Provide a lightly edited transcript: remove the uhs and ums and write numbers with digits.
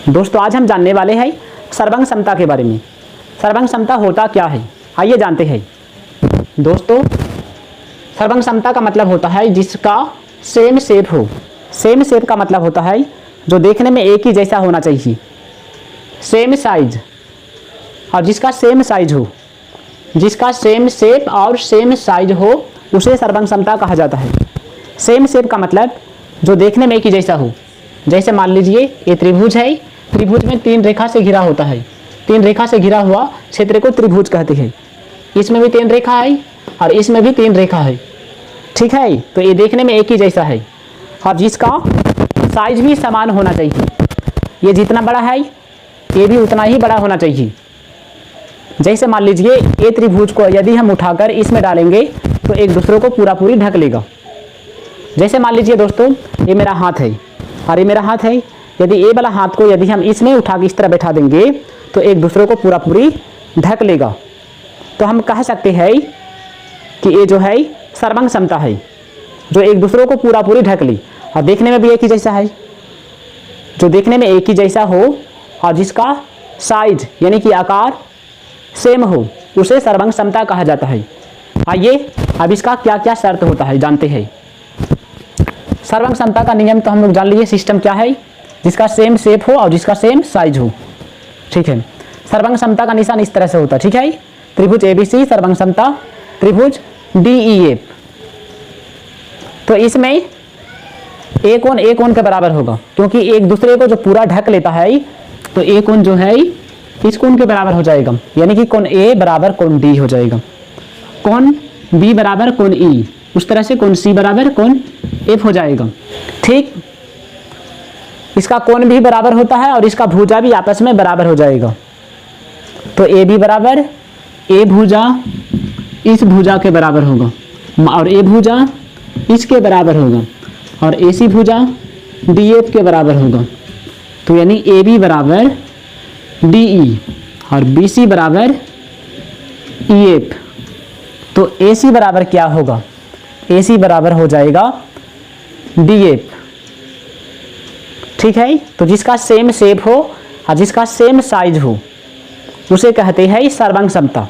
दोस्तों आज हम जानने वाले हैं सर्वांग समता के बारे में। सर्वांग समता होता क्या है, आइए जानते हैं। दोस्तों सर्वांग समता का मतलब होता है जिसका सेम शेप हो। सेम शेप का मतलब होता है जो देखने में एक ही जैसा होना चाहिए, सेम साइज, और जिसका सेम साइज हो, जिसका सेम शेप और सेम साइज हो उसे सर्वांग समता कहा जाता है। सेम शेप का मतलब जो देखने में एक ही जैसा हो। जैसे मान लीजिए ये त्रिभुज है, त्रिभुज में 3 रेखा से घिरा होता है। 3 रेखा से घिरा हुआ क्षेत्र को त्रिभुज कहते हैं। इसमें भी 3 रेखा है और इसमें भी 3 रेखा है, ठीक है। तो ये देखने में एक ही जैसा है और जिसका साइज भी समान होना चाहिए। ये जितना बड़ा है ये भी उतना ही बड़ा होना चाहिए। जैसे मान लीजिए ये त्रिभुज को यदि हम उठाकर इसमें डालेंगे तो एक दूसरे को पूरा पूरी ढक लेगा। जैसे मान लीजिए दोस्तों ये मेरा हाथ है और ये मेरा हाथ है, यदि ये वाला हाथ को यदि हम इसमें उठा के इस तरह बैठा देंगे तो एक दूसरे को पूरा पूरी ढक लेगा। तो हम कह सकते हैं कि ये जो है सर्वांग समता है, जो एक दूसरे को पूरा पूरी ढक ली और देखने में भी एक ही जैसा है। जो देखने में एक ही जैसा हो और जिसका साइज यानी कि आकार सेम हो उसे सर्वांग समता कहा जाता है। आइए अब इसका क्या क्या शर्त होता है जानते हैं। सर्वांग समता का नियम तो हम लोग जान लिए, सिस्टम क्या है, जिसका सेम शेप हो और जिसका सेम साइज हो, ठीक है। सर्वांग समता का निशान इस तरह से होता है, ठीक है। त्रिभुज ABC सर्वांग समता, त्रिभुज DEF। तो इसमें एक कोण के बराबर होगा, क्योंकि एक दूसरे को जो पूरा ढक लेता है तो एक कोण जो है इस कोण के बराबर हो जाएगा, यानी कि कोण A बराबर कोण D हो जाएगा, कोण B बराबर कोण E, उस तरह से कोण C बराबर कोण F हो जाएगा, ठीक। इसका कोण भी बराबर होता है और इसका भुजा भी आपस में बराबर हो जाएगा। तो AB बराबर A भुजा इस भुजा के बराबर होगा और A भुजा इसके बराबर होगा और AC भुजा DF के बराबर होगा। तो यानी AB बराबर DE और BC बराबर EF। तो AC बराबर क्या होगा, AC बराबर हो जाएगा DF, ठीक है। तो जिसका सेम शेप हो और जिसका सेम साइज हो उसे कहते हैं सर्वांग समता।